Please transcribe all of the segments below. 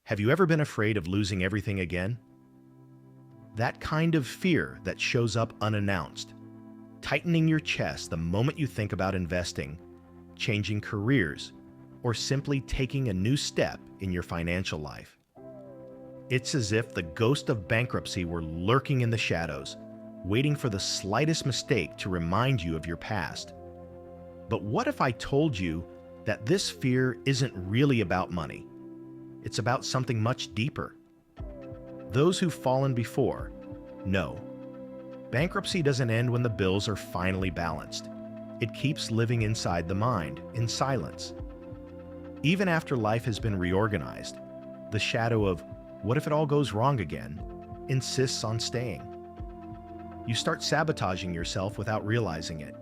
Have you ever been afraid of losing everything again? That kind of fear that shows up unannounced, tightening your chest the moment you think about investing, changing careers, or simply taking a new step in your financial life. It's as if the ghost of bankruptcy were lurking in the shadows, waiting for the slightest mistake to remind you of your past. But what if I told you that this fear isn't really about money? It's about something much deeper. Those who've fallen before know. Bankruptcy doesn't end when the bills are finally balanced. It keeps living inside the mind, in silence. Even after life has been reorganized, the shadow of "what if it all goes wrong again" insists on staying. You start sabotaging yourself without realizing it.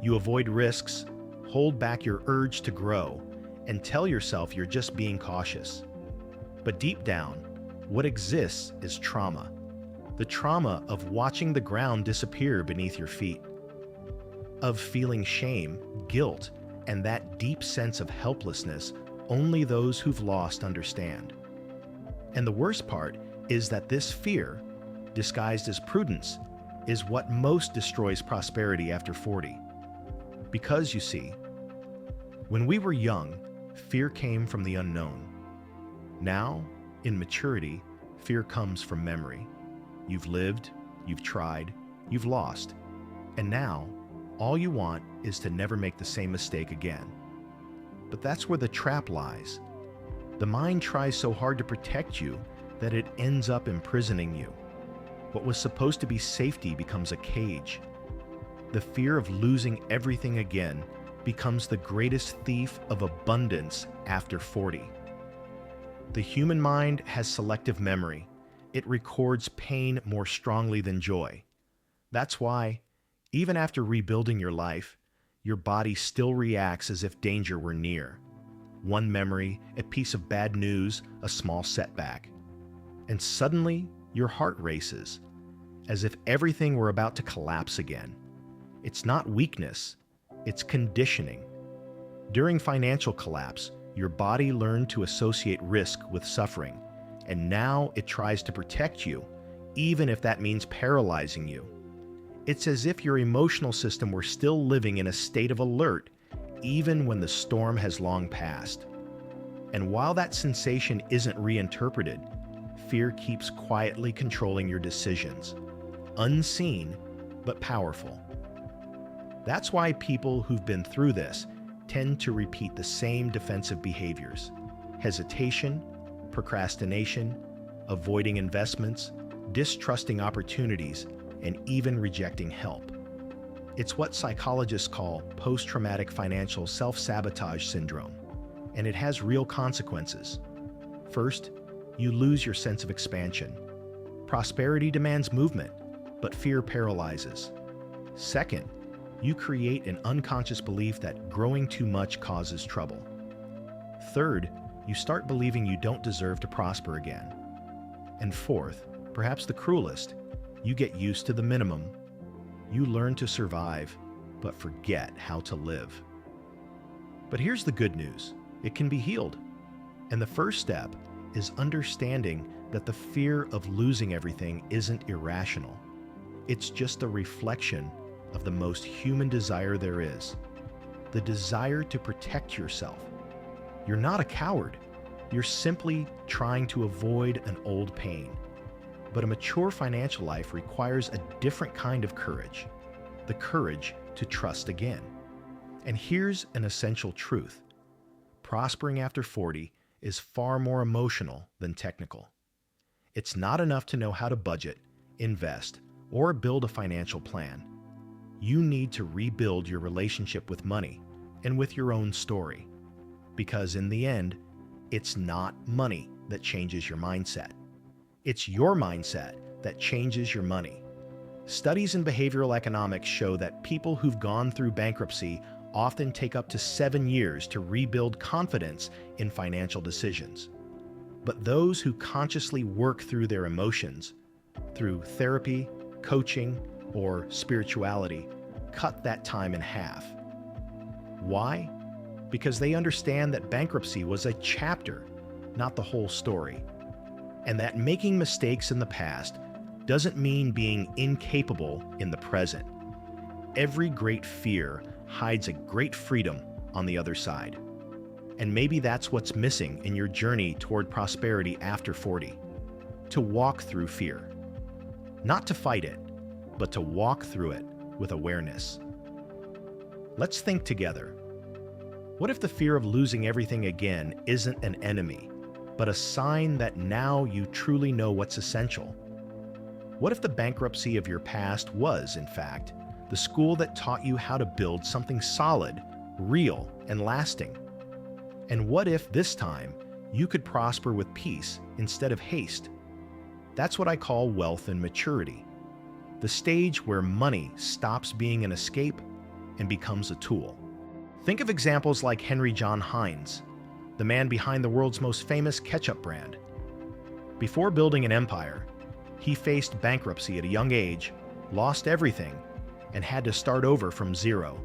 You avoid risks, hold back your urge to grow, and tell yourself you're just being cautious. But deep down, what exists is trauma. The trauma of watching the ground disappear beneath your feet, of feeling shame, guilt, and that deep sense of helplessness only those who've lost understand. And the worst part is that this fear, disguised as prudence, is what most destroys prosperity after 40. Because, you see, when we were young, fear came from the unknown. Now, in maturity, fear comes from memory. You've lived, you've tried, you've lost, and now all you want is to never make the same mistake again. But that's where the trap lies. The mind tries so hard to protect you that it ends up imprisoning you. What was supposed to be safety becomes a cage. The fear of losing everything again becomes the greatest thief of abundance after 40. The human mind has selective memory. It records pain more strongly than joy. That's why, even after rebuilding your life, your body still reacts as if danger were near. One memory, a piece of bad news, a small setback. And suddenly, your heart races, as if everything were about to collapse again. It's not weakness, it's conditioning. During financial collapse, your body learned to associate risk with suffering, and now it tries to protect you, even if that means paralyzing you. It's as if your emotional system were still living in a state of alert, even when the storm has long passed. And while that sensation isn't reinterpreted, fear keeps quietly controlling your decisions, unseen but powerful. That's why people who've been through this tend to repeat the same defensive behaviors: hesitation, procrastination, avoiding investments, distrusting opportunities, and even rejecting help. It's what psychologists call post-traumatic financial self-sabotage syndrome, and it has real consequences. First, you lose your sense of expansion. Prosperity demands movement, but fear paralyzes. Second, you create an unconscious belief that growing too much causes trouble. Third, you start believing you don't deserve to prosper again. And fourth, perhaps the cruelest, you get used to the minimum. You learn to survive, but forget how to live. But here's the good news: it can be healed. And the first step is understanding that the fear of losing everything isn't irrational. It's just a reflection of the most human desire there is, the desire to protect yourself. You're not a coward. You're simply trying to avoid an old pain. But a mature financial life requires a different kind of courage, the courage to trust again. And here's an essential truth: prospering after 40 is far more emotional than technical. It's not enough to know how to budget, invest, or build a financial plan. You need to rebuild your relationship with money and with your own story. Because in the end, it's not money that changes your mindset. It's your mindset that changes your money. Studies in behavioral economics show that people who've gone through bankruptcy often take up to 7 years to rebuild confidence in financial decisions. But those who consciously work through their emotions, through therapy, coaching, or spirituality, cut that time in half. Why? Because they understand that bankruptcy was a chapter, not the whole story. And that making mistakes in the past doesn't mean being incapable in the present. Every great fear hides a great freedom on the other side. And maybe that's what's missing in your journey toward prosperity after 40. To walk through fear. Not to fight it, but to walk through it with awareness. Let's think together. What if the fear of losing everything again isn't an enemy, but a sign that now you truly know what's essential? What if the bankruptcy of your past was, in fact, the school that taught you how to build something solid, real, and lasting? And what if this time you could prosper with peace instead of haste? That's what I call wealth and maturity. The stage where money stops being an escape and becomes a tool. Think of examples like Henry John Heinz, the man behind the world's most famous ketchup brand. Before building an empire, he faced bankruptcy at a young age, lost everything, and had to start over from zero.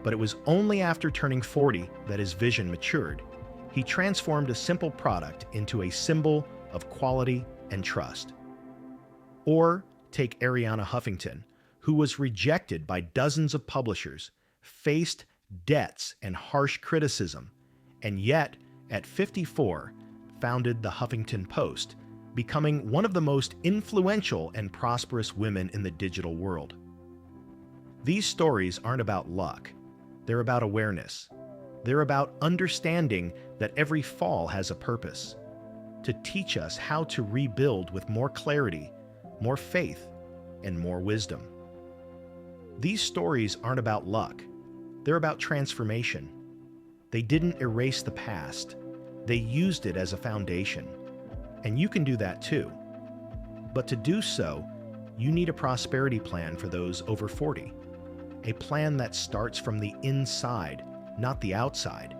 But it was only after turning 40 that his vision matured. He transformed a simple product into a symbol of quality and trust. Or take Arianna Huffington, who was rejected by dozens of publishers, faced debts and harsh criticism, and yet, at 54, founded the Huffington Post, becoming one of the most influential and prosperous women in the digital world. These stories aren't about luck. They're about awareness. They're about understanding that every fall has a purpose, to teach us how to rebuild with more clarity, more faith, and more wisdom. These stories aren't about luck. They're about transformation. They didn't erase the past. They used it as a foundation. And you can do that too. But to do so, you need a prosperity plan for those over 40. A plan that starts from the inside, not the outside.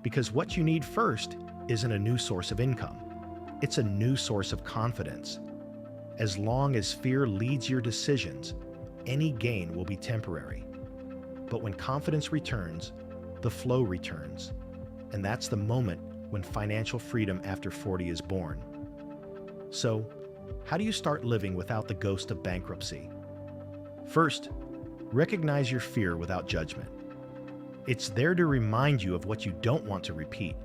Because what you need first isn't a new source of income. It's a new source of confidence. As long as fear leads your decisions, any gain will be temporary. But when confidence returns, the flow returns. And that's the moment when financial freedom after 40 is born. So, how do you start living without the ghost of bankruptcy? First, recognize your fear without judgment. It's there to remind you of what you don't want to repeat,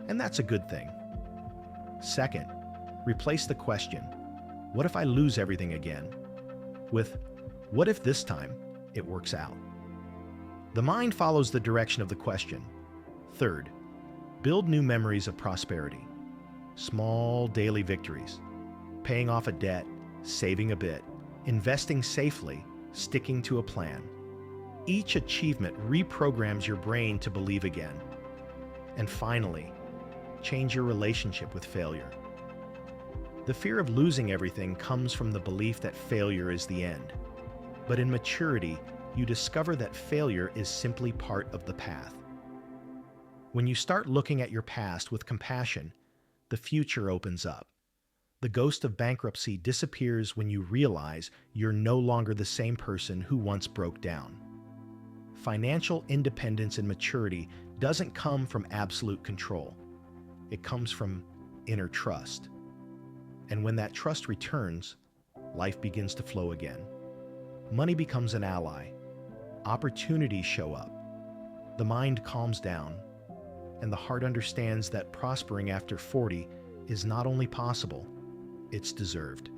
and that's a good thing. Second, replace the question, "What if I lose everything again?" with, "What if this time it works out?" The mind follows the direction of the question. Third, build new memories of prosperity. Small daily victories. Paying off a debt, saving a bit, investing safely, sticking to a plan. Each achievement reprograms your brain to believe again. And finally, change your relationship with failure. The fear of losing everything comes from the belief that failure is the end. But in maturity, you discover that failure is simply part of the path. When you start looking at your past with compassion, the future opens up. The ghost of bankruptcy disappears when you realize you're no longer the same person who once broke down. Financial independence and maturity doesn't come from absolute control. It comes from inner trust. And when that trust returns, life begins to flow again. Money becomes an ally. Opportunities show up. The mind calms down, and the heart understands that prospering after 40 is not only possible, it's deserved.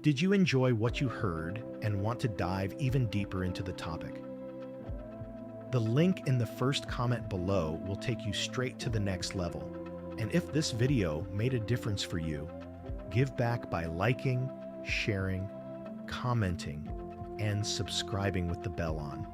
Did you enjoy what you heard and want to dive even deeper into the topic? The link in the first comment below will take you straight to the next level. And if this video made a difference for you, give back by liking, sharing, commenting, and subscribing with the bell on.